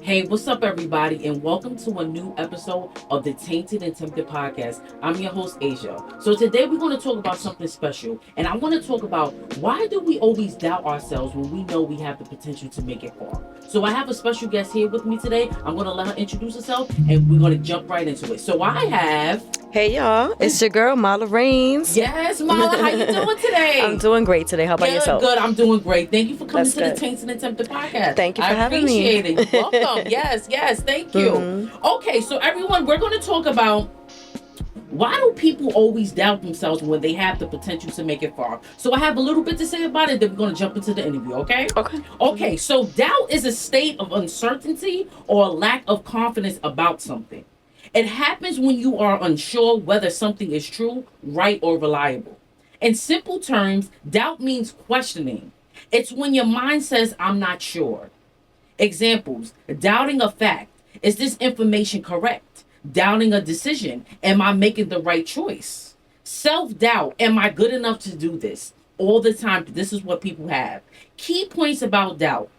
Hey, what's up, everybody, and welcome to a new episode of the Tainted and Tempted podcast. I'm your host, Asia. So today we're going to talk about something special, and I want to talk about why do we always doubt ourselves when we know we have the potential to make it far. So I have a special guest here with me today. I'm going to let her introduce herself, and we're going to jump right into it. So I have... Hey y'all, it's your girl Mala Rains. Yes, Mala, how you doing today? I'm doing great today. How about yourself? Good, I'm doing great. Thank you for coming That's to the good. Tainted and Tempted podcast. Thank you for having me. I appreciate it. You're welcome. Yes, thank you. Okay, so everyone, we're going to talk about why do people always doubt themselves when they have the potential to make it far? So I have a little bit to say about it, then we're going to jump into the interview, okay? Okay, so doubt is a state of uncertainty or a lack of confidence about something. It happens when you are unsure whether something is true, right, or reliable. In simple terms, doubt means questioning. It's when your mind says, I'm not sure. Examples: doubting a fact. Is this information correct? Doubting a decision. Am I making the right choice? Self-doubt. Am I good enough to do this? All the time, this is what people have. Key points about doubt.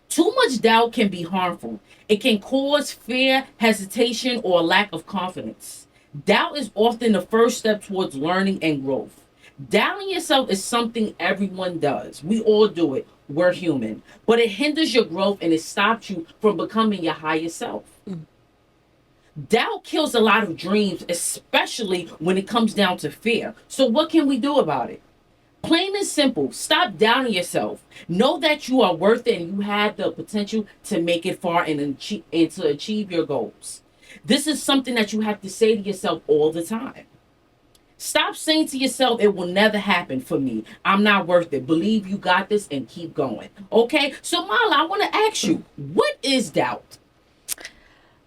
Too much doubt can be harmful. It can cause fear, hesitation, or lack of confidence. Doubt is often the first step towards learning and growth. Doubting yourself is something everyone does. We all do it. We're human. But it hinders your growth and it stops you from becoming your higher self. Doubt kills a lot of dreams, especially when it comes down to fear. So what can we do about it? Plain and simple, stop doubting yourself. Know that you are worth it and you have the potential to make it far and to achieve your goals. This is something that you have to say to yourself all the time. Stop saying to yourself, it will never happen for me. I'm not worth it. Believe you got this and keep going. Okay? So Mala, I want to ask you, what is doubt?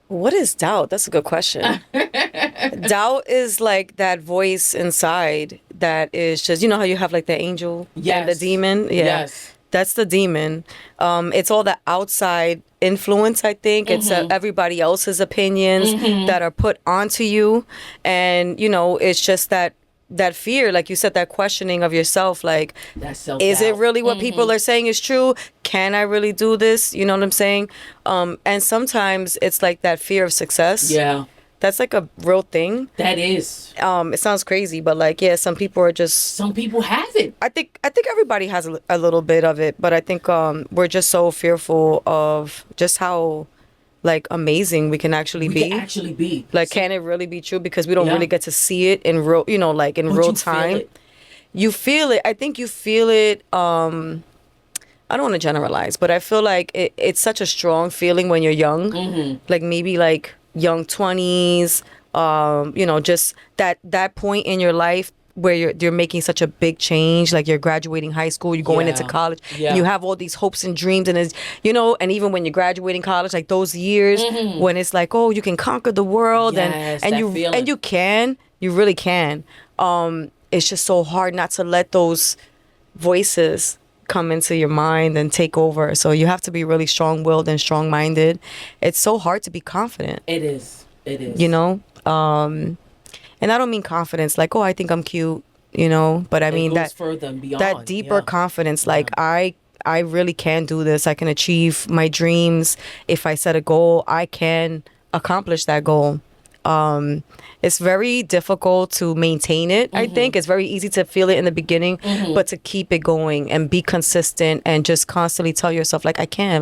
What is doubt? That's a good question. Doubt is like that voice inside that is just, you know how you have like the angel and the demon? Yeah. Yes. That's the demon. It's all the outside influence, I think. It's everybody else's opinions that are put onto you. And, you know, it's just that fear, like you said, that questioning of yourself, like, is it really what people are saying is true? Can I really do this? You know what I'm saying? And sometimes it's like that fear of success. Yeah. That's like a real thing. That is. It sounds crazy, but like, yeah, some people are just... Some people have it. I think everybody has a little bit of it, but I think we're just so fearful of just how like amazing we can actually be. Like, can it really be true? Because we don't really get to see it in real, you know, like in real time. You feel it. I think you feel it. I don't want to generalize, but I feel like it's such a strong feeling when you're young, like maybe like young 20s, you know, just that point in your life where you're making such a big change, like you're graduating high school, you're going into college, and you have all these hopes and dreams, and it's, you know, and even when you're graduating college, like those years when it's like, oh, you can conquer the world, and you really can. It's just so hard not to let those voices come into your mind and take over. So you have to be really strong-willed and strong-minded. It's so hard to be confident. It is. You know? And I don't mean confidence like, oh, I think I'm cute, you know? But I mean that further and beyond. That deeper confidence, like I really can do this. I can achieve my dreams. If I set a goal, I can accomplish that goal. It's very difficult to maintain it. I think it's very easy to feel it in the beginning, but to keep it going and be consistent and just constantly tell yourself, like, I can.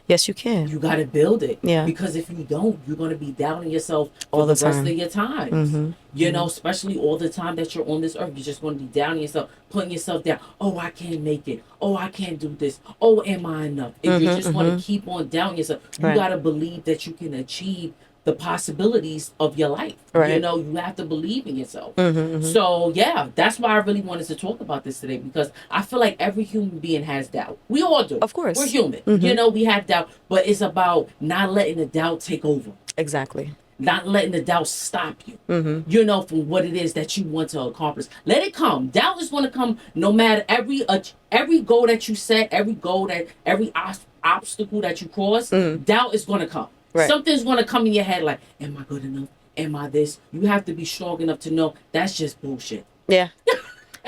Yes, you can. You got to build it. Yeah. Because if you don't, you're going to be doubting yourself all the rest of your time. You know, especially all the time that you're on this earth, you're just going to be doubting yourself, putting yourself down. Oh, I can't make it. Oh, I can't do this. Oh, am I enough? If you just want to keep on doubting yourself, you got to believe that you can achieve the possibilities of your life. You know, you have to believe in yourself. So yeah, that's why I really wanted to talk about this today, because I feel like every human being has doubt. We all do. Of course. We're human. You know, we have doubt, but it's about not letting the doubt take over. Exactly. Not letting the doubt stop you, you know, from what it is that you want to accomplish. Let it come. Doubt is going to come no matter every goal that you set, every obstacle that you cross, doubt is going to come. Something's going to come in your head like, am I good enough? Am I this? You have to be strong enough to know that's just bullshit. Yeah.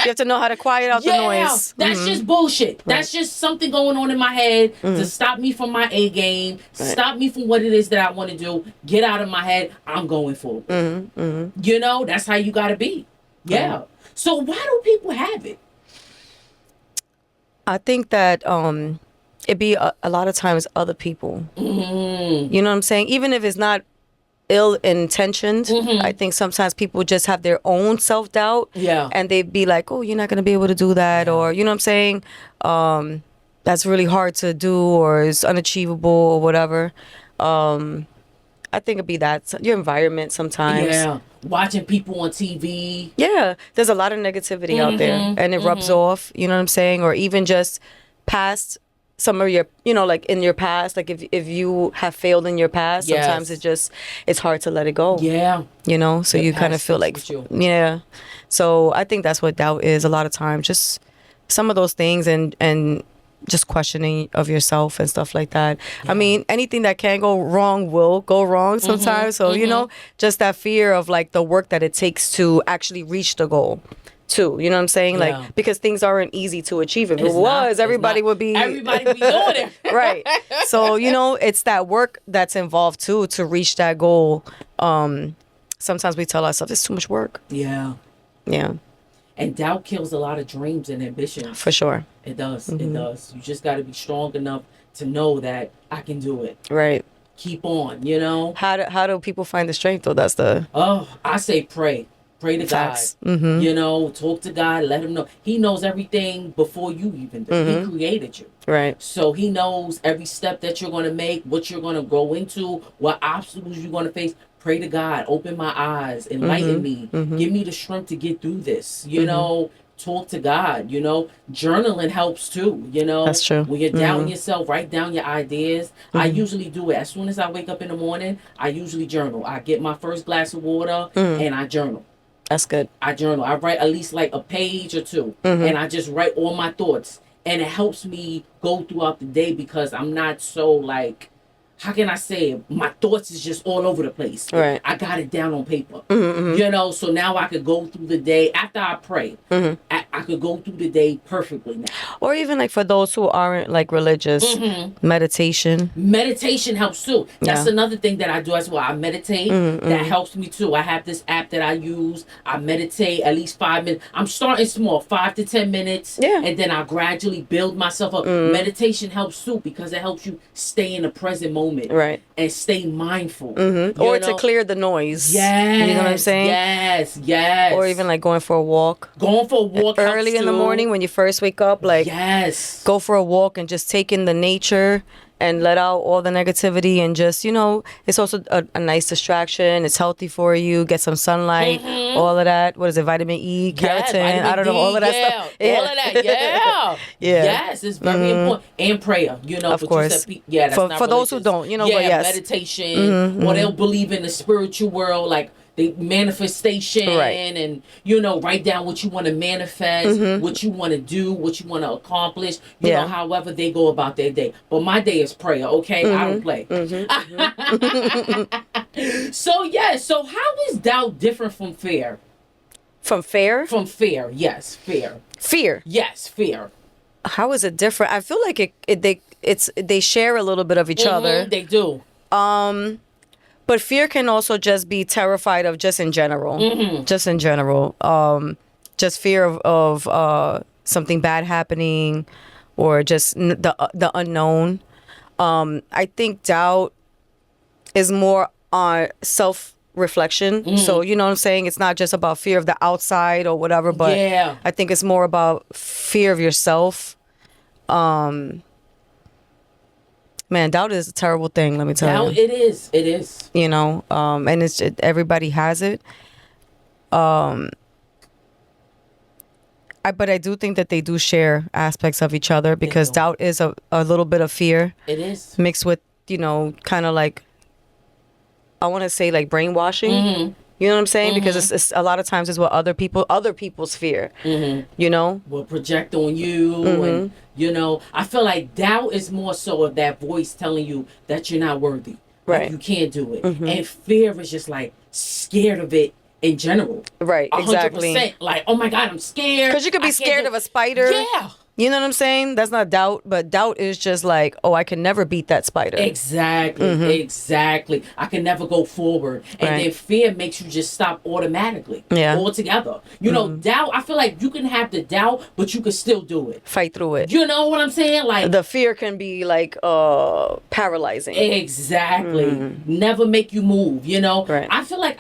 have to know how to quiet out the noise. That's just bullshit. Right. That's just something going on in my head to stop me from my A game, stop me from what it is that I want to do. Get out of my head. I'm going for it. You know, that's how you got to be. Yeah. So why do people have it? I think that it be a lot of times other people. You know what I'm saying? Even if it's not ill-intentioned, I think sometimes people just have their own self-doubt. Yeah. And they be like, oh, you're not going to be able to do that. Or, you know what I'm saying? That's really hard to do or it's unachievable or whatever. I think it'd be that. Your environment sometimes. Yeah. Watching people on TV. Yeah. There's a lot of negativity out there and it rubs off. You know what I'm saying? Or even just past some of your, you know, like in your past, like if you have failed in your past, sometimes it's hard to let it go. Yeah. You know, so you kind of feel like, yeah. So I think that's what doubt is a lot of times, just some of those things and just questioning of yourself and stuff like that. Yeah. I mean, anything that can go wrong will go wrong sometimes. So, you know, just that fear of like the work that it takes to actually reach the goal. Too, you know what I'm saying? Like, because things aren't easy to achieve. If it was, everybody would be doing it. Right. So, you know, it's that work that's involved too to reach that goal. Sometimes we tell ourselves it's too much work. Yeah. Yeah. And doubt kills a lot of dreams and ambitions. For sure. It does. It does. You just got to be strong enough to know that I can do it. Right. Keep on, you know? How do people find the strength though? That's the... Oh, I say pray. Pray to Facts. God. You know, talk to God. Let him know. He knows everything before you even do. He created you. Right. So he knows every step that you're going to make, what you're going to go into, what obstacles you're going to face. Pray to God. Open my eyes. Enlighten me. Give me the strength to get through this. You know, talk to God. You know, journaling helps too. You know, that's true. When you're doubting yourself, write down your ideas. I usually do it. As soon as I wake up in the morning, I usually journal. I get my first glass of water and I journal. That's good. I journal. I write at least like a page or two. And I just write all my thoughts. And it helps me go throughout the day because I'm not so like, how can I say it? My thoughts is just all over the place. Right. I got it down on paper. You know, so now I could go through the day after I pray. I could go through the day perfectly now. Or even like for those who aren't like religious, meditation. Meditation helps too. That's another thing that I do as well. I meditate. That helps me too. I have this app that I use. I meditate at least 5 minutes. I'm starting small, 5 to 10 minutes. Yeah. And then I gradually build myself up. Meditation helps too because it helps you stay in the present moment. Right. And stay mindful. Or to clear the noise. Yes. You know what I'm saying? Yes. Or even like going for a walk. Going for a walk early in the morning when you first wake up. Like, go for a walk and just take in the nature and let out all the negativity and just, you know, it's also a nice distraction. It's healthy for you. Get some sunlight, all of that. What is it? Vitamin E, keratin. I don't know, all of that stuff. Yeah. All of that, yeah. Yes, it's very important. And prayer, you know. Of course. That's not for those who don't, you know, but yes. Meditation, or they'll believe in the spiritual world, like, the manifestation and, you know, write down what you want to manifest, what you want to do, what you want to accomplish, you know, however they go about their day. But my day is prayer, okay? I don't play. So how is doubt different from fear? From fear? From fear, yes, fear. Fear? Yes, fear. How is it different? I feel like they share a little bit of each other. They do. But fear can also just be terrified of just in general. Just in general. Just fear of something bad happening or just the unknown. I think doubt is more on self-reflection. So, you know what I'm saying? It's not just about fear of the outside or whatever, but I think it's more about fear of yourself. Man, doubt is a terrible thing, let me tell you. It is. You know, and it's just, everybody has it. But I do think that they do share aspects of each other because doubt is a little bit of fear. It is. Mixed with, you know, kind of like, I want to say like brainwashing. You know what I'm saying? Because it's a lot of times it's what other people's fear, you know? Will project on you. And, you know, I feel like doubt is more so of that voice telling you that you're not worthy. Right. Like you can't do it. And fear is just like scared of it in general. Right, exactly. 100%. Like, oh my God, I'm scared. Because you could be scared of a spider. Yeah. You know what I'm saying? That's not doubt, but doubt is just like, oh, I can never beat that spider. Exactly, exactly. I can never go forward. And then fear makes you just stop automatically. Yeah. Altogether. You know, doubt, I feel like you can have the doubt, but you can still do it. Fight through it. You know what I'm saying? Like the fear can be like paralyzing. Exactly. Never make you move, you know? Right. I feel like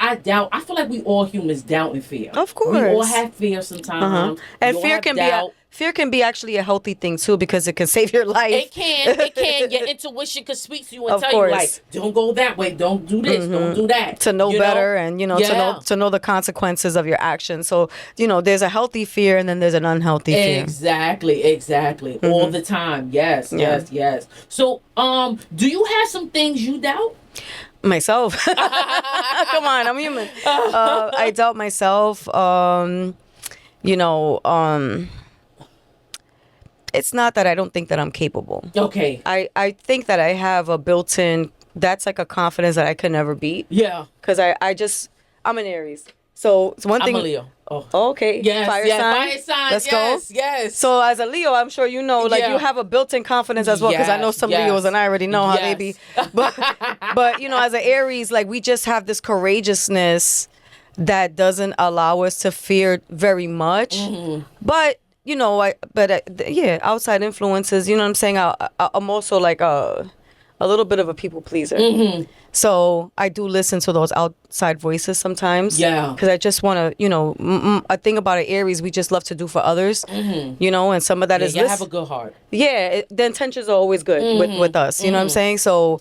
we all humans doubt and fear. Of course. We all have fear sometimes. And fear can be actually a healthy thing too, because it can save your life. It can. Your intuition can speak to you and Of tell course. you, like, don't go that way, don't do this, don't do that. To know better and, to know the consequences of your actions. So, there's a healthy fear and then there's an unhealthy fear. Exactly. All the time. Yes. So, do you have some things you doubt? Myself. Come on, I'm human. I doubt myself. It's not that I don't think that I'm capable. Okay. I think that I have a built-in, that's like a confidence that I could never beat. Yeah. Because I'm an Aries. So it's one thing. I'm a Leo. Oh. Okay. Yes. Fire sign. Let's go. Yes. So as a Leo, I'm sure you have a built-in confidence as well. Because I know some Leos and I already know how they be. But as an Aries, like we just have this courageousness that doesn't allow us to fear very much. But outside influences, you know what I'm saying? I'm also like a little bit of a people pleaser. So I do listen to those outside voices sometimes. Yeah. Because I just want to, a thing about an Aries, we just love to do for others, and some of that is you have a good heart. Yeah. The intentions are always good with us. You know what I'm saying? So,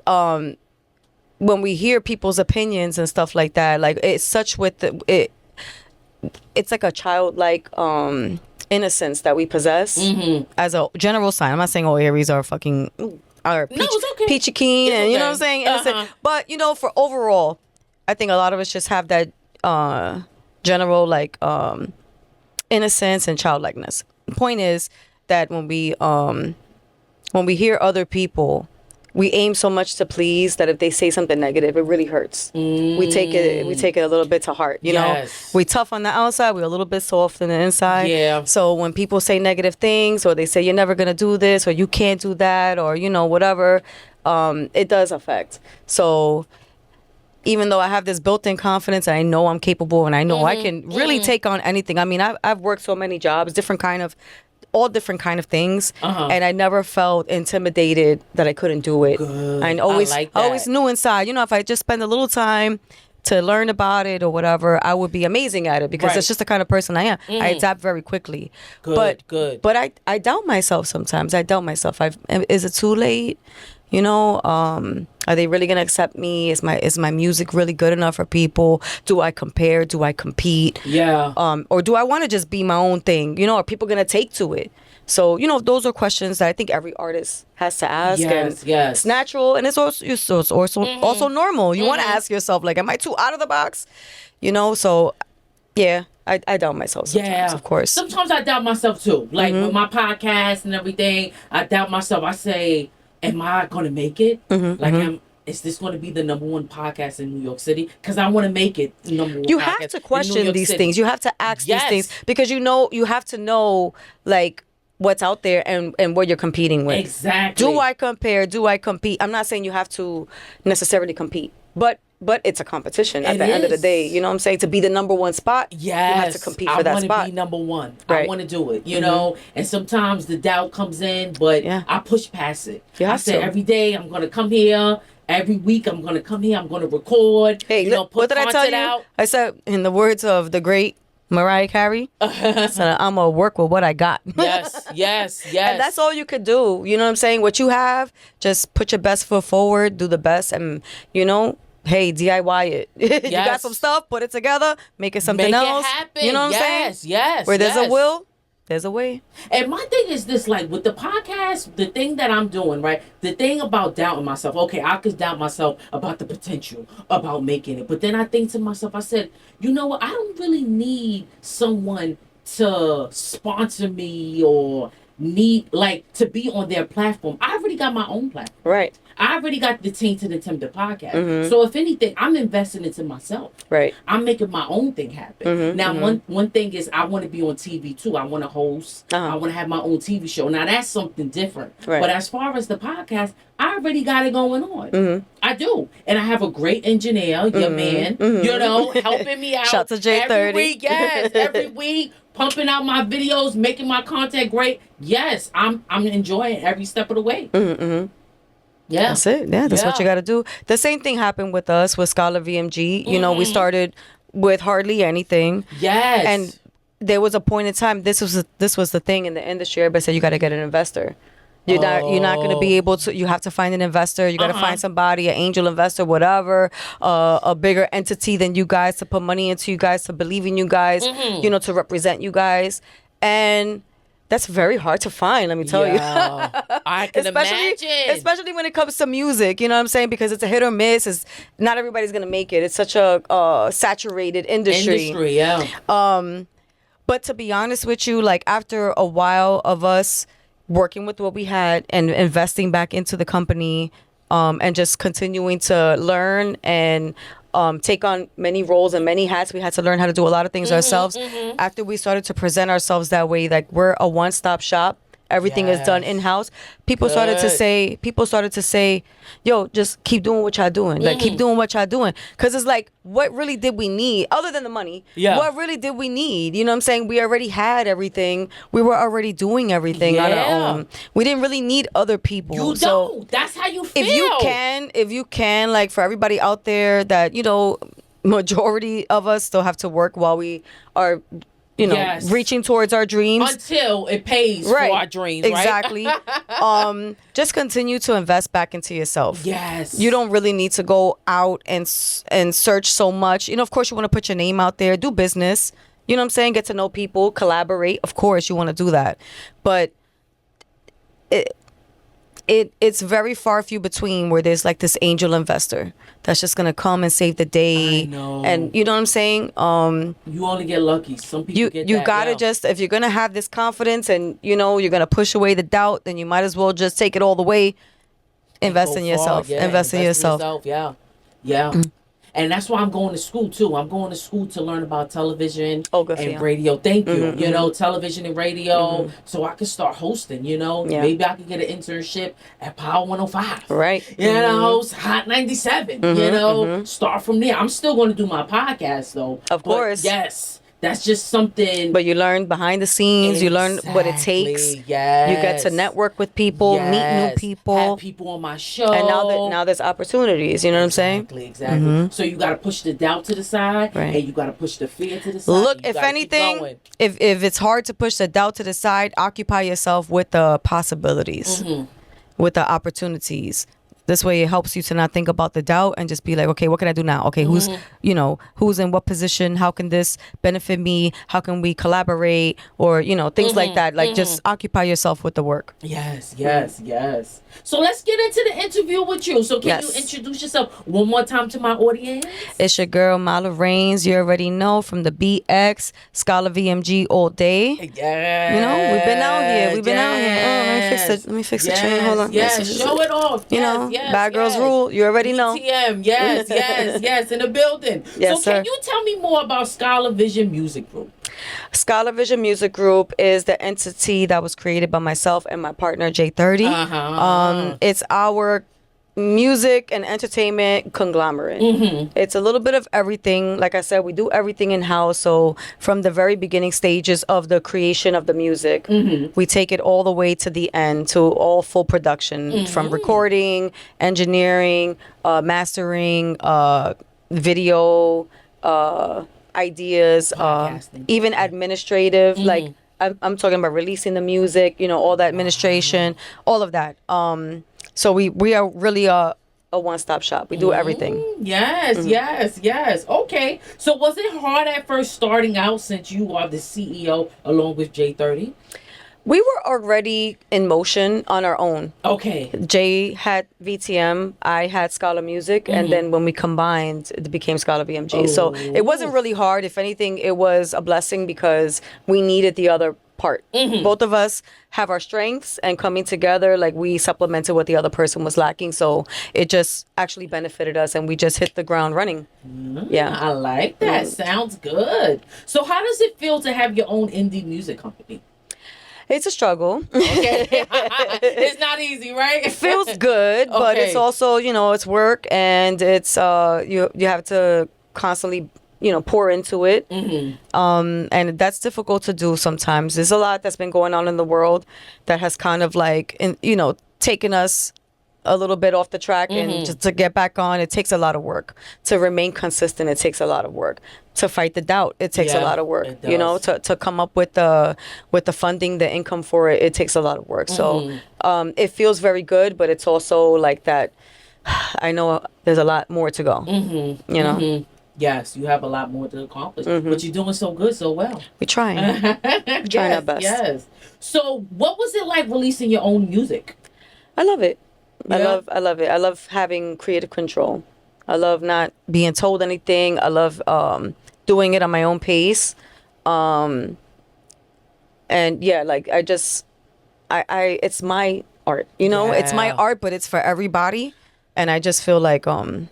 when we hear people's opinions and stuff like that, like it's such it's like a childlike innocence that we possess as a general sign. I'm not saying all Aries are fucking peachy keen and you know what I'm saying, innocent. But for overall, I think a lot of us just have that general like innocence and childlikeness. The point is that when we hear other people, we aim so much to please that if they say something negative, it really hurts. We take it a little bit to heart. You know, we tough on the outside, we're a little bit soft on the inside. Yeah. So when people say negative things, or they say you're never gonna do this, or you can't do that, or whatever, it does affect. So even though I have this built-in confidence, and I know I'm capable, and I know I can really take on anything. I mean, I've worked so many jobs, all different kind of things, and I never felt intimidated that I couldn't do it. Good. I always knew inside, if I just spend a little time to learn about it or whatever, I would be amazing at it, because that's just the kind of person I am. I adapt very quickly. But I doubt myself sometimes. Is it too late? Are they really gonna accept me? Is my music really good enough for people? Do I compare? Do I compete? Yeah. Or do I want to just be my own thing? Are people gonna take to it? So those are questions that I think every artist has to ask. Yes. It's natural, and it's also normal. You want to ask yourself, like, am I too out of the box? So yeah. I doubt myself sometimes, of course. Sometimes I doubt myself too. Like with my podcast and everything, I doubt myself. I say, am I going to make it? Is this going to be the number one podcast in New York City? Because I want to make it the number one. You have to question these things. You have to ask these things, because you have to know like what's out there and what you're competing with. Exactly. Do I compare? Do I compete? I'm not saying you have to necessarily compete, but it's a competition at the end of the day. You know what I'm saying? To be the number one spot, you have to compete for that spot. I want to be number one. Right. I want to do it, you know? And sometimes the doubt comes in, but I push past it. I say every day I'm going to come here. Every week I'm going to come here. I'm going to record. Hey, put what did I tell you? Out. I said, in the words of the great Mariah Carey, so I'm going to work with what I got. Yes. And that's all you could do. You know what I'm saying? What you have, just put your best foot forward, do the best, and, hey, DIY it. You got some stuff, put it together, make it something else. Make it happen. You know what I'm saying? Yes. Where there's a will, there's a way. And my thing is this, like with the podcast, the thing that I'm doing, right? The thing about doubting myself, okay, I could doubt myself about the potential, about making it. But then I think to myself, I said, you know what? I don't really need someone to sponsor me or need like to be on their platform. I already got my own platform. Right. I already got the Tainted and Tempted podcast. So if anything, I'm investing into myself. Right. I'm making my own thing happen. Now, one thing is I want to be on TV too. I want to host. I want to have my own TV show. Now that's something different. Right. But as far as the podcast, I already got it going on. I do. And I have a great engineer, your man, you know, helping me out. Shout to J30. Every week, yes. Every week, pumping out my videos, making my content great. Yes, I'm enjoying every step of the way. Yeah. That's it. Yeah, that's what you got to do. The same thing happened with us with Scholar VMG. You know, we started with hardly anything. Yes. And there was a point in time, this was the thing in the industry. Everybody said you got to get an investor. You're not going to be able to. You have to find an investor. You got to find somebody, an angel investor, whatever, a bigger entity than you guys to put money into you guys, to believe in you guys, you know, to represent you guys. And that's very hard to find, let me tell you. I can imagine. Especially when it comes to music, you know what I'm saying? Because it's a hit or miss. It's not everybody's going to make it. It's such a saturated industry. But to be honest with you, like after a while of us working with what we had and investing back into the company, and just continuing to learn and take on many roles and many hats. We had to learn how to do a lot of things ourselves. After we started to present ourselves that way, like we're a one-stop shop. Everything is done in-house. People started to say, yo, just keep doing what y'all doing. Like, keep doing what y'all doing. Because it's like, what really did we need? Other than the money, what really did we need? You know what I'm saying? We already had everything. We were already doing everything on our own. We didn't really need other people. You don't. That's how you feel. If you can, like for everybody out there that, you know, majority of us still have to work while we are, you know, reaching towards our dreams until it pays for our dreams. Exactly. Just continue to invest back into yourself. Yes. You don't really need to go out and search so much. You know, of course, you want to put your name out there, do business. You know what I'm saying? Get to know people, collaborate. Of course, you want to do that, but it's very far few between where there's like this angel investor that's just gonna come and save the day. I know. And you know what I'm saying? You only get lucky. Some people get you gotta just, if you're gonna have this confidence and you know you're gonna push away the doubt, then you might as well just take it all the way. Invest in yourself. Invest in yourself. Yeah. And that's why I'm going to school too. I'm going to school to learn about television and radio. Thank you. You know, television and radio, so I can start hosting. You know, maybe I can get an internship at Power 105. Right. You know, Hot 97. You know, start from there. I'm still going to do my podcast though. Of course. Yes. That's just something. But you learn behind the scenes. You learn what it takes. Yes. You get to network with people, meet new people. Have people on my show. And now there's opportunities. You know what I'm saying? Exactly. So you got to push the doubt to the side, and you got to push the fear to the side. Look, if anything, if it's hard to push the doubt to the side, occupy yourself with the possibilities, with the opportunities. This way it helps you to not think about the doubt and just be like, okay, what can I do now? Okay, who's in what position? How can this benefit me? How can we collaborate? Or, you know, things like that. Like just occupy yourself with the work. Yes. So let's get into the interview with you. So can you introduce yourself one more time to my audience? It's your girl, Mala Reigns. You already know, from the BX, Scholar VMG all day. Yeah. You know, we've been out here. Let me fix the chain. Hold on. Yes, show it off. You know. Bad girls rule. You already know. TM, yes, in the building. Yes, so can you tell me more about Scholar Vision Music Group? Scholar Vision Music Group is the entity that was created by myself and my partner J30. It's our music and entertainment conglomerate. It's a little bit of everything. Like I said, we do everything in-house. So from the very beginning stages of the creation of the music, we take it all the way to the end, to all full production, from recording, engineering, mastering, video, ideas, even administrative, like I'm talking about releasing the music, you know, all that administration, all of that. So we are really a one-stop shop. We do everything. Yes. Okay. So was it hard at first starting out, since you are the CEO along with J30? We were already in motion on our own. Okay. Jay had VTM, I had Scholar Music, and then when we combined, it became Scholar VMG. So it wasn't really hard. If anything, it was a blessing because we needed the other part. Both of us have our strengths, and coming together, like, we supplemented what the other person was lacking. So it just actually benefited us, and we just hit the ground running. Yeah. I like that. Sounds good. So how does it feel to have your own indie music company? It's a struggle. Okay. It's not easy, right? It feels good, but it's also, it's work, and it's you have to constantly, pour into it. And that's difficult to do sometimes. There's a lot that's been going on in the world that has kind of like, taken us a little bit off the track, and just to get back on, it takes a lot of work. To remain consistent, it takes a lot of work. To fight the doubt, it takes a lot of work. To come up with the funding, the income for it, it takes a lot of work. So it feels very good, but it's also like that. I know there's a lot more to go. Yes, you have a lot more to accomplish, but you're doing so good, so well. We're trying. Trying our best. Yes. So, what was it like releasing your own music? I love it. Yeah. I love it. I love having creative control. I love not being told anything. I love doing it on my own pace. And yeah, like I it's my art, It's my art, but it's for everybody. And I just feel like I'm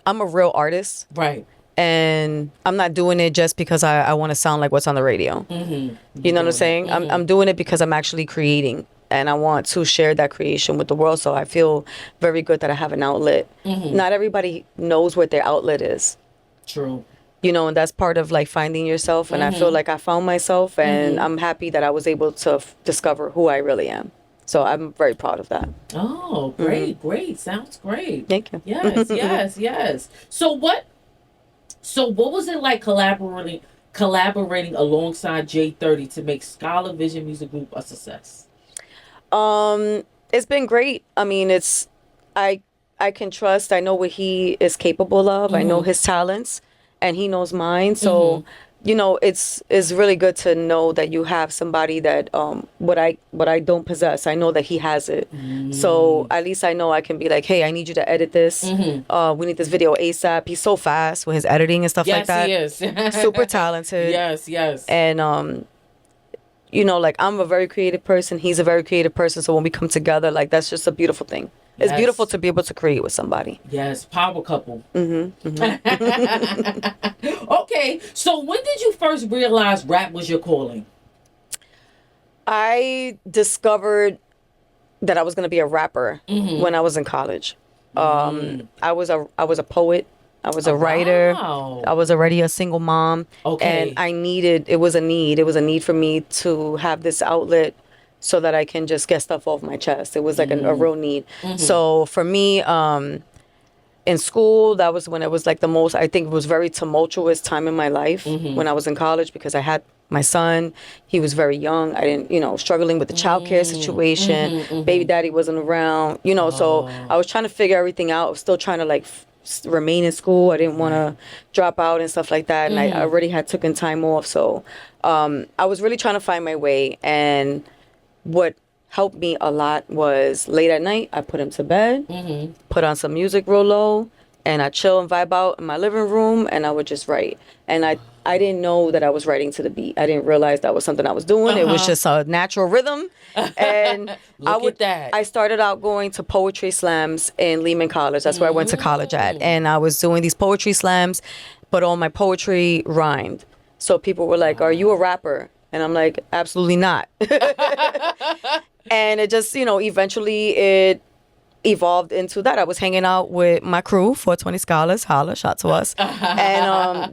a real artist. Right. And I'm not doing it just because I want to sound like what's on the radio. You know what I'm saying? I'm doing it because I'm actually creating. And I want to share that creation with the world. So I feel very good that I have an outlet. Not everybody knows what their outlet is. True. And that's part of like finding yourself. And I feel like I found myself, and I'm happy that I was able to discover who I really am. So I'm very proud of that. Oh, great, great. Sounds great. Thank you. Yes. So what was it like collaborating alongside J30 to make Scholar Vision Music Group a success? It's been great. I mean, I can trust. I know what he is capable of. I know his talents, and he knows mine. So, it's really good to know that you have somebody that what I don't possess, I know that he has it. So at least I know I can be like, hey, I need you to edit this. We need this video ASAP. He's so fast with his editing and stuff like that. Yes, he is. Super talented. Yes. And like, I'm a very creative person. He's a very creative person. So when we come together, like, that's just a beautiful thing. It's beautiful to be able to create with somebody. Yes, power couple. Okay, so when did you first realize rap was your calling? I discovered that I was going to be a rapper when I was in college. I was a poet. I was a writer. Wow. I was already a single mom. Okay. And it was a need for me to have this outlet so that I can just get stuff off my chest. It was like a real need. So for me, in school, that was when it was like the most, I think it was very tumultuous time in my life when I was in college, because I had my son. He was very young. I didn't, struggling with the childcare situation. Baby daddy wasn't around, so I was trying to figure everything out. I was still trying to like remain in school. I didn't want to drop out and stuff like that. And I already had taken time off. So I was really trying to find my way. And what helped me a lot was late at night, I put him to bed, put on some music real low, and I chill and vibe out in my living room, and I would just write. And I didn't know that I was writing to the beat. I didn't realize that was something I was doing. It was just a natural rhythm. And I started out going to poetry slams in Lehman College. That's where I went to college at. And I was doing these poetry slams, but all my poetry rhymed. So people were like, "Are you a rapper?" And I'm like, "Absolutely not." And it just, eventually it evolved into that. I was hanging out with my crew, 420 Scholars, holla, shout to us. And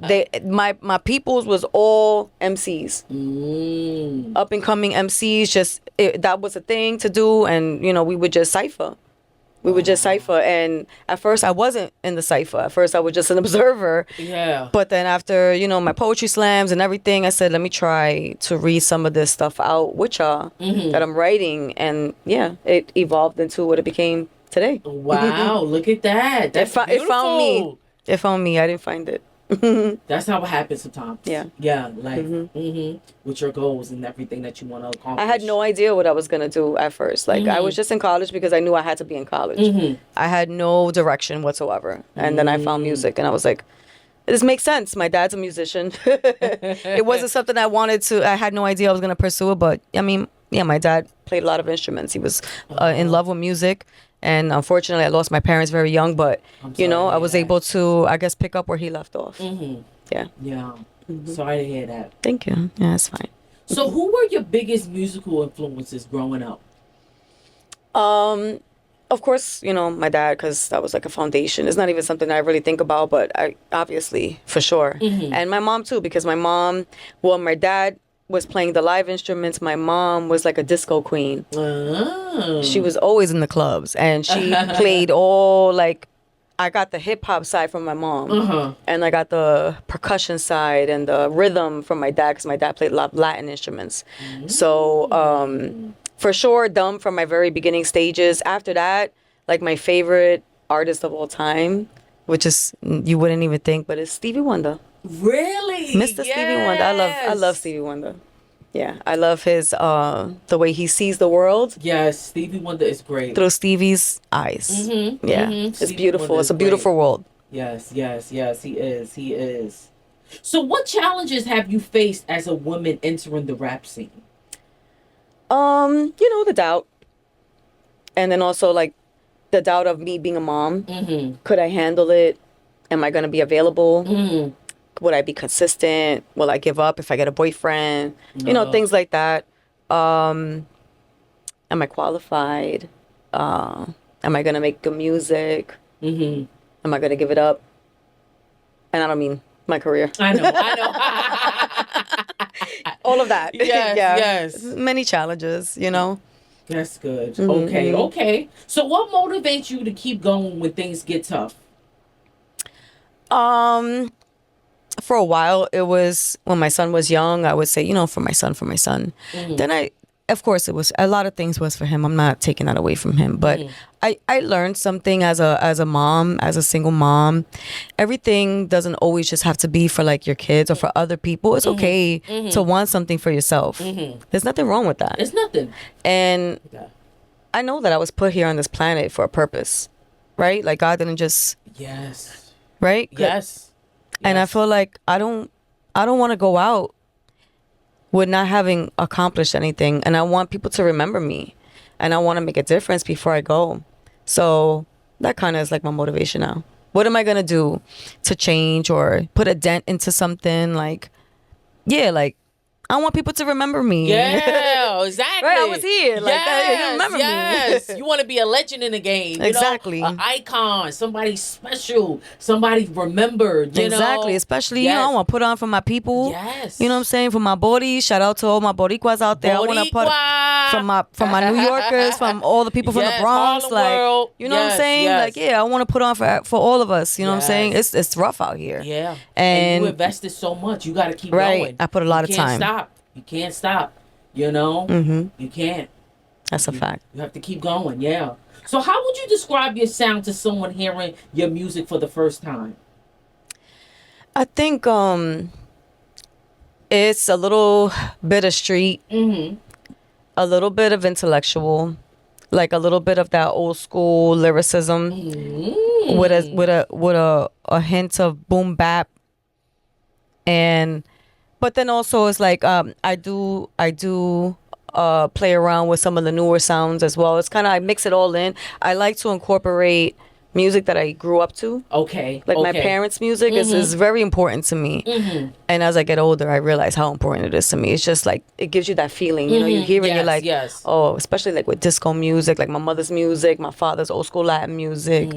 my peoples was all MCs, up and coming MCs. That was a thing to do, and we would just cipher. And at first I wasn't in the cipher. At first I was just an observer. Yeah. But then after, my poetry slams and everything, I said, let me try to read some of this stuff out with y'all that I'm writing. And yeah, it evolved into what it became today. Wow, look at that. That's beautiful. It found me. I didn't find it. That's how it happens sometimes. Yeah. Like with your goals and everything that you want to accomplish. I had no idea what I was gonna do at first. Like I was just in college because I knew I had to be in college. I had no direction whatsoever. And then I found music, and I was like, this makes sense. My dad's a musician. It wasn't something I had no idea I was going to pursue it, but I mean, yeah, my dad played a lot of instruments. He was in love with music. And unfortunately, I lost my parents very young, but, I was able to, I guess, pick up where he left off. Mm-hmm. Yeah. Yeah. Mm-hmm. Sorry to hear that. Thank you. Yeah, it's fine. So who were your biggest musical influences growing up? Of course, my dad, because that was like a foundation. It's not even something I really think about, but I obviously, for sure. Mm-hmm. And my mom, too, because my dad was playing the live instruments. My mom was like a disco queen. Oh. She was always in the clubs, and she played I got the hip hop side from my mom, and I got the percussion side and the rhythm from my dad, because my dad played a lot of Latin instruments. Mm. So, for sure, Dumb from my very beginning stages. After that, like my favorite artist of all time, which is, you wouldn't even think, but it's Stevie Wonder. Really? Mr. Yes. Stevie Wonder. I love Stevie Wonder. Yeah, I love his the way he sees the world. Yes, Stevie Wonder is great. Through Stevie's eyes. Mm-hmm, yeah, mm-hmm. It's beautiful. It's a beautiful world. Yes, he is. So what challenges have you faced as a woman entering the rap scene? The doubt. And then also like the doubt of me being a mom. Mm-hmm. Could I handle it? Am I going to be available? Mm-hmm. Would I be consistent? Will I give up if I get a boyfriend? No. Things like that. Am I qualified? Am I going to make good music? Mm-hmm. Am I going to give it up? And I don't mean my career. I know. All of that. Yes. Many challenges, That's good. Mm-hmm. Okay. So what motivates you to keep going when things get tough? For a while, it was when my son was young, I would say, for my son. Mm-hmm. Then of course, it was a lot of things was for him. I'm not taking that away from him, but I learned something as a mom, as a single mom. Everything doesn't always just have to be for like your kids or for other people. It's okay to want something for yourself. Mm-hmm. There's nothing wrong with that. It's nothing. And I know that I was put here on this planet for a purpose, right? Like God didn't just... Yes. Right? Yes. And I feel like I don't want to go out with not having accomplished anything. And I want people to remember me. And I want to make a difference before I go. So that kind of is like my motivation now. What am I going to do to change or put a dent into something? I want people to remember me. Yeah, exactly. Right, I was here. Remember me. You want to be a legend in the game. Exactly. An icon, somebody special, somebody remembered. Exactly. Especially, I want to put on for my people. Yes. You know what I'm saying? For my body. Shout out to all my Boricuas out there. Boricua. I want to put from my New Yorkers, from all the people from the Bronx. Harlem you know what I'm saying? Yes. I want to put on for all of us. You know what I'm saying? It's rough out here. Yeah. And you invested so much. You got to keep going. I put a lot of time. You can't stop. Mm-hmm. You can't. That's a fact. You have to keep going. Yeah. So how would you describe your sound to someone hearing your music for the first time? I think it's a little bit of street, a little bit of intellectual, like a little bit of that old school lyricism, with a hint of boom bap, but then also it's like I do play around with some of the newer sounds as well. It's kind of, I mix it all in. I like to incorporate music that I grew up to. Okay. My parents' music is very important to me. Mm-hmm. And as I get older, I realize how important it is to me. It's just like, it gives you that feeling. You hear it, you're like, oh, especially like with disco music, like my mother's music, my father's old school Latin music,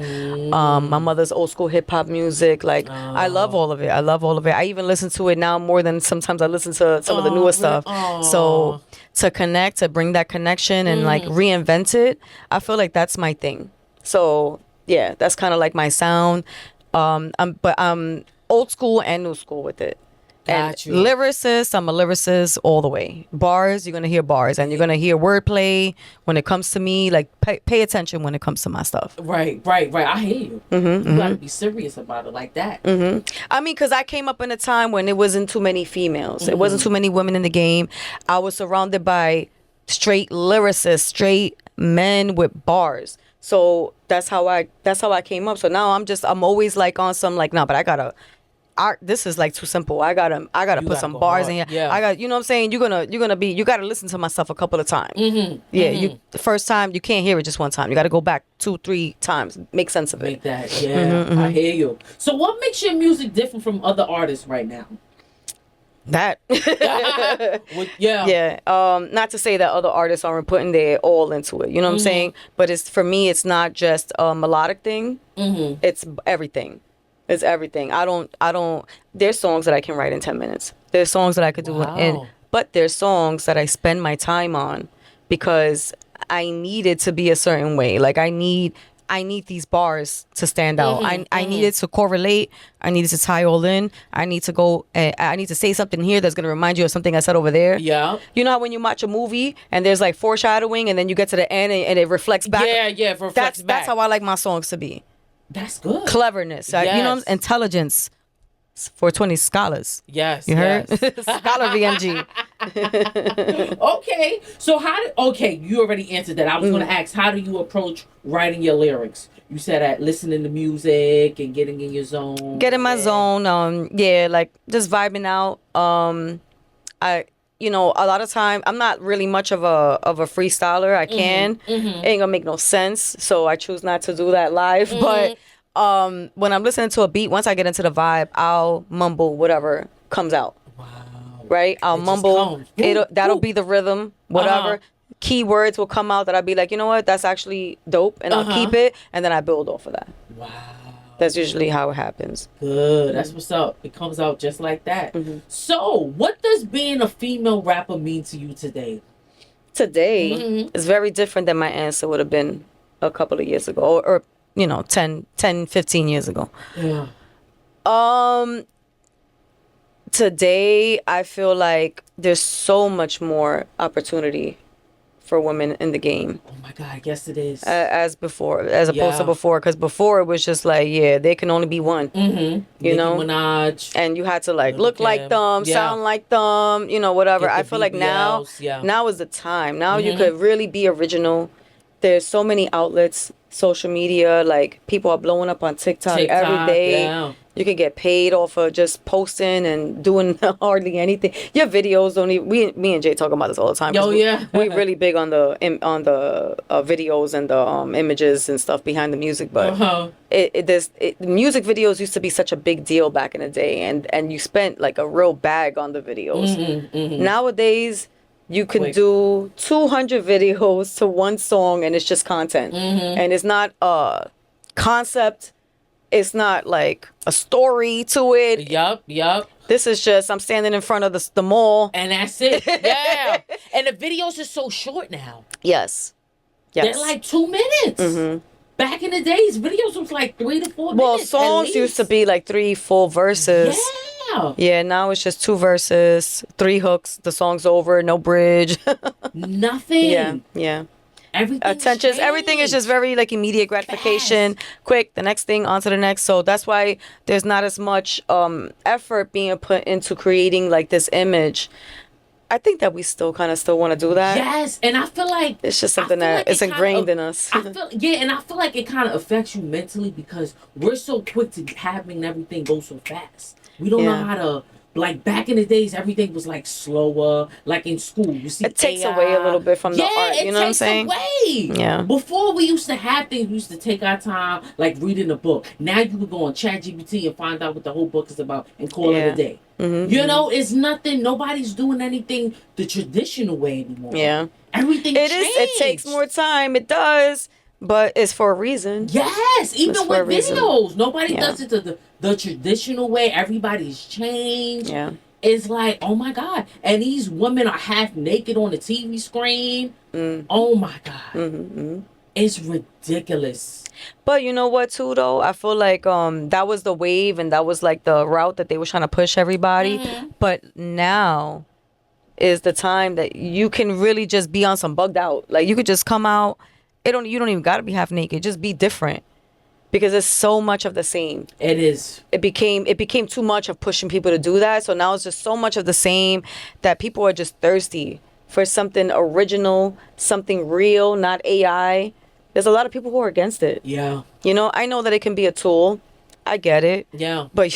my mother's old school hip hop music. I love all of it. I even listen to it now more than sometimes I listen to some of the newer stuff. So to bring that connection and like reinvent it, I feel like that's my thing. So yeah, that's kind of like my sound. But I'm old school and new school with it. Got you. Lyricist, I'm a lyricist all the way. Bars, you're going to hear bars. And you're going to hear wordplay when it comes to me. Like, pay attention when it comes to my stuff. Right. I hear you. You got to be serious about it like that. I mean, because I came up in a time when it wasn't too many females. It wasn't too many women in the game. I was surrounded by straight lyricists, straight men with bars. So that's how I came up. So now I'm always like on some like, no, but this is like too simple. I gotta put some bars in here. Yeah. I got, you know what I'm saying? You gotta listen to my stuff a couple of times. Yeah, the first time you can't hear it just one time. You gotta go back 2-3 times, make sense of it. Make that, yeah. I hear you. So what makes your music different from other artists right now? That yeah. Not to say that other artists aren't putting their all into it, you know what I'm saying, but it's, for me, it's not just a melodic thing. It's everything. It's everything. I don't there's songs that I can write in 10 minutes. There's songs that I could do but there's songs that I spend my time on because I need it to be a certain way. Like I need these bars to stand out. I need it to correlate. I need it to tie all in. I need to go. I need to say something here that's going to remind you of something I said over there. Yeah. You know how when you watch a movie and there's like foreshadowing and then you get to the end and it reflects back? Yeah, it reflects back. That's how I like my songs to be. That's good. Cleverness. Yes. You know, intelligence. 420 scholars. Yes. You heard? Yes. Scholar VMG. Okay. So you already answered that. I was going to ask, how do you approach writing your lyrics? You said that listening to music and getting in your zone. Get in my zone. Like just vibing out. A lot of time I'm not really much of a freestyler. I can. It ain't gonna make no sense. So I choose not to do that live. But when I'm listening to a beat, once I get into the vibe, I'll mumble whatever comes out. Wow. Right? I'll mumble. That'll be the rhythm, whatever. Keywords will come out that I'll be like, you know what, that's actually dope, and I'll keep it, and then I build off of that. Wow. That's usually how it happens. Good. That's what's up. It comes out just like that. So, what does being a female rapper mean to you today? Today is very different than my answer would have been a couple of years ago, or 10, 15 years ago. Yeah. Today, I feel like there's so much more opportunity for women in the game. Oh my God, yes it is. As opposed to before, because before it was just like, there can only be one. You Nicki know, Minaj, and you had to like look like them, sound like them, whatever. I feel like now is the time. Now you could really be original. There's so many outlets, social media, like people are blowing up on TikTok every day. Yeah. You can get paid off of just posting and doing hardly anything. Your videos don't even. Me and Jay talk about this all the time. Oh yeah, we're really big on the videos and the images and stuff behind the music. But music videos used to be such a big deal back in the day, and you spent like a real bag on the videos. Nowadays, you can do 200 videos to one song, and it's just content, and it's not a concept. It's not like a story to it. Yup. This is just, I'm standing in front of the mall. And that's it. Yeah. And the videos are so short now. Yes. They're like 2 minutes. Back in the days, videos was like 3 to 4 minutes. Well, songs used to be like 3 full verses. Yeah. Yeah, now it's just 2 verses, 3 hooks, the song's over, no bridge. Nothing. Yeah. Everything is just very like immediate gratification, quick, the next thing, on to the next. So that's why there's not as much effort being put into creating like this image. I think that we still want to do that. Yes, and I feel like it's just something that is ingrained in us. And I feel like it kind of affects you mentally because we're so quick to having everything go so fast. We don't know how to. Like back in the days, everything was like slower. Like in school, you see, it takes away a little bit from the art. You know what I'm saying? Away. Yeah. Before we used to have things, we used to take our time, like reading a book. Now you can go on ChatGPT and find out what the whole book is about and call it a day. It's nothing. Nobody's doing anything the traditional way anymore. Yeah. Everything changed. It takes more time. It does. But it's for a reason. Yes, even with videos. Nobody does it the traditional way. Everybody's changed. Yeah. It's like, oh my God. And these women are half naked on the TV screen. Oh my God. It's ridiculous. But you know what too though? I feel like that was the wave and that was like the route that they were trying to push everybody. But now is the time that you can really just be on some bugged out. Like you could just come out. You don't even gotta be half naked. Just be different, because it's so much of the same. It is. It became too much of pushing people to do that. So now it's just so much of the same that people are just thirsty for something original, something real, not AI. There's a lot of people who are against it. Yeah. I know that it can be a tool. I get it. Yeah. But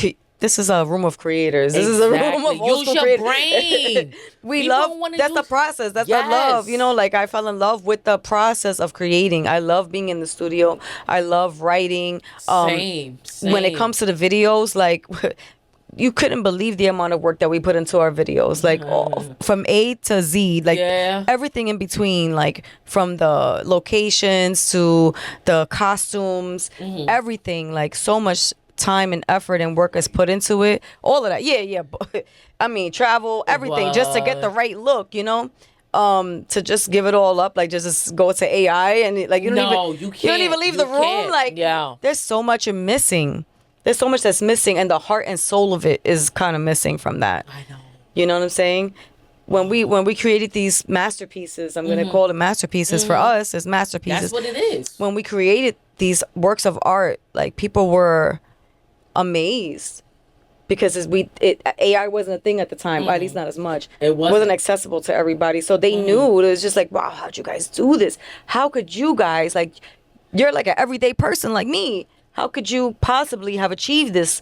this is a room of creators. This is a room of old school creators. Brain. We people love, that's the process. That's the love. You know, like I fell in love with the process of creating. I love being in the studio. I love writing. Same. When it comes to the videos, like you couldn't believe the amount of work that we put into our videos, like from A to Z, like everything in between, like from the locations to the costumes, everything, like so much time and effort and work is put into it. All of that. Yeah. I mean, travel, everything, just to get the right look, you know? To just give it all up, like just go to AI and like you don't even leave the room. Like there's so much missing. There's so much that's missing, and the heart and soul of it is kind of missing from that. I know. You know what I'm saying? When we created these masterpieces, I'm gonna call it masterpieces for us as masterpieces. That's what it is. When we created these works of art, like people were amazed because AI wasn't a thing at the time, or at least not as much. It wasn't accessible to everybody, so they knew it was just like, wow, how'd you guys do this? How could you guys, like, you're like an everyday person like me. How could you possibly have achieved this?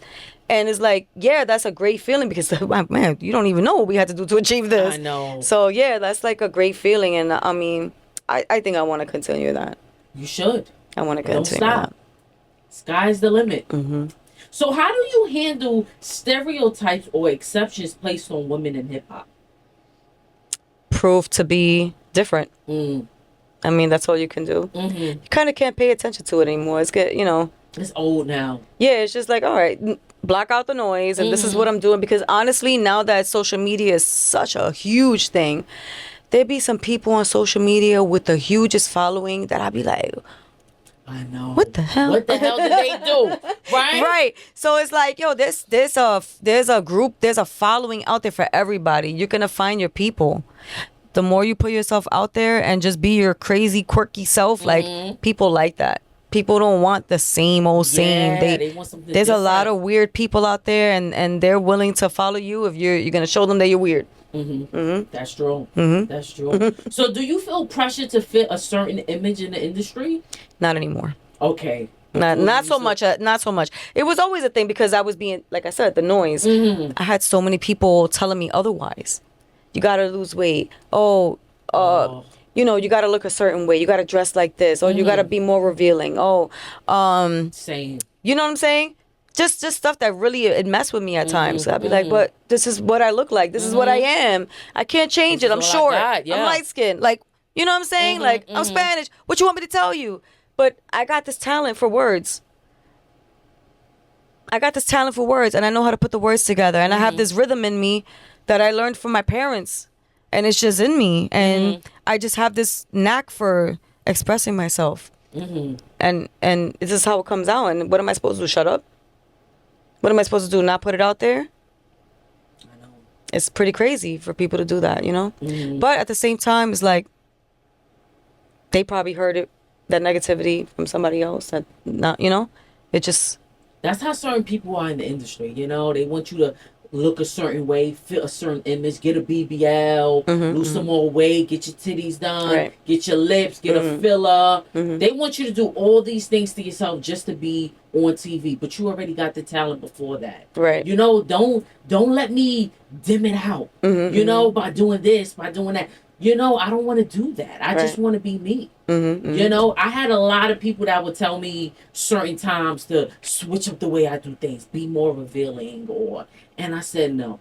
And it's like, yeah, that's a great feeling because, man, you don't even know what we had to do to achieve this. I know. So, yeah, that's like a great feeling. And I mean, I think I want to continue that. You should. I want to continue Don't stop. that. Sky's the limit. Mm-hmm. So how do you handle stereotypes or exceptions placed on women in hip hop? Prove to be different. I mean, that's all you can do. You kind of can't pay attention to it anymore. It's good, you know. It's old now. Yeah, it's just like, all right, block out the noise, and this is what I'm doing. Because honestly, now that social media is such a huge thing, there be some people on social media with the hugest following that I'd be like, I know. What the hell? What the hell did they do? Right? Right. So it's like, yo, there's a group, there's a following out there for everybody. You're gonna find your people. The more you put yourself out there and just be your crazy, quirky self, like people like that. People don't want the same old same. They want something there's different. a lot of weird people out there, and they're willing to follow you if you're gonna show them that you're weird. That's true. That's true. So, do you feel pressure to fit a certain image in the industry? Not anymore. Okay. Not so much. Not so much. It was always a thing because I was being, like I said, the noise. I had so many people telling me otherwise. You gotta lose weight. You know, you got to look a certain way. You got to dress like this. Or you got to be more revealing. Same. You know what I'm saying? Just stuff that really, it messed with me at times. So I'd be like, but this is what I look like. This is what I am. I can't change it. I'm short. I'm light skinned. Like, you know what I'm saying? Like, I'm Spanish. What you want me to tell you? But I got this talent for words. And I know how to put the words together. And I have this rhythm in me that I learned from my parents. And it's just in me. And I just have this knack for expressing myself. And this is how it comes out. And what am I supposed to do? Shut up? What am I supposed to do? Not put it out there? I know. It's pretty crazy for people to do that, you know? But at the same time, it's like they probably heard it, that negativity from somebody else. That not, you know? It just... That's how certain people are in the industry, you know? They want you to look a certain way, fit a certain image, get a BBL, lose some more weight, get your titties done, get your lips, get a filler. They want you to do all these things to yourself just to be on TV, but you already got the talent before that. Right. You know, don't let me dim it out. You know, by doing this, by doing that. You know, I don't want to do that. I just want to be me. You know, I had a lot of people that would tell me certain times to switch up the way I do things, be more revealing, and I said no.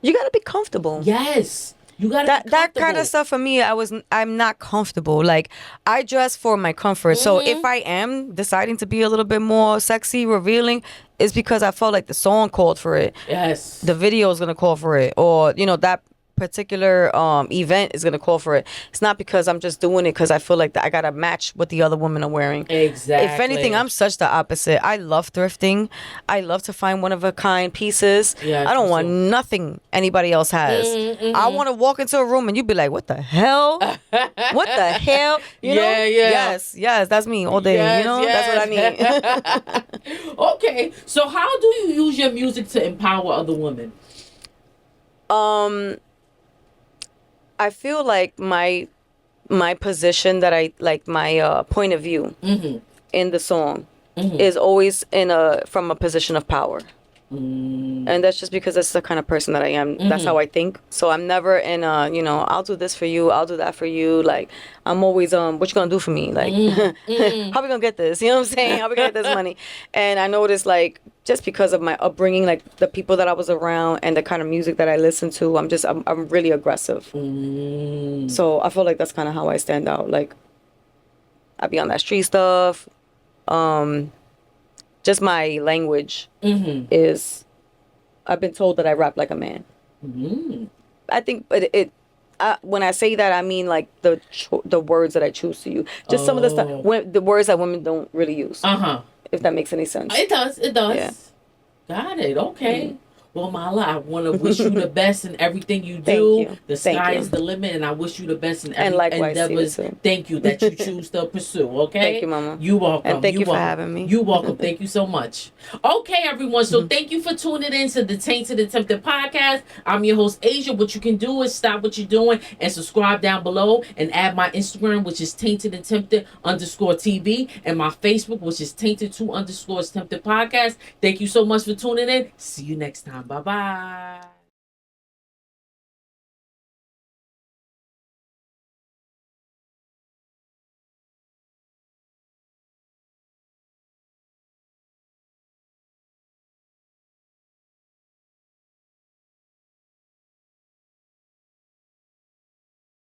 You gotta be comfortable. Yes. You gotta be comfortable. That kind of stuff for me, I'm not comfortable. Like, I dress for my comfort. So if I am deciding to be a little bit more sexy, revealing, it's because I felt like the song called for it. Yes. The video is gonna call for it, or you know that particular event is gonna call for it. It's not because I'm just doing it because I feel like I gotta match what the other women are wearing. Exactly. If anything, I'm such the opposite. I love thrifting. I love to find one of a kind pieces. I don't want nothing anybody else has. I want to walk into a room and you'd be like, what the hell? What the hell? You know? Yes, that's me all day. You know, that's what I need. Okay, so how do you use your music to empower other women? I feel like my position that I like, my point of view in the song is always from a position of power. And that's just because that's the kind of person that I am. That's how I think. So I'm never in a, I'll do this for you, I'll do that for you. Like, I'm always, what you gonna do for me? Like, how we gonna get this? You know what I'm saying? How we gonna get this money? And I noticed, like, just because of my upbringing, like the people that I was around and the kind of music that I listen to, I'm really aggressive. So I feel like that's kind of how I stand out. Like, I be on that street stuff. Just my language is, I've been told that I rap like a man. I think, but when I say that, I mean like the words that I choose to use. Just some of the stuff, the words that women don't really use. If that makes any sense. It does. It does. Yeah. Got it. Okay. Well, Mala, I want to wish you the best in everything you do. Thank you. The sky is the limit, and I wish you the best in every likewise, endeavors. Thank you that you choose to pursue. Okay. Thank you, Mama. You're welcome. And thank you for having me. You're welcome. Thank you so much. Okay, everyone. So thank you for tuning in to the Tainted and Tempted podcast. I'm your host, Asia. What you can do is stop what you're doing and subscribe down below, and add my Instagram, which is Tainted and Tempted _TV, and my Facebook, which is Tainted 2 _ Tempted podcast. Thank you so much for tuning in. See you next time. Bye-bye.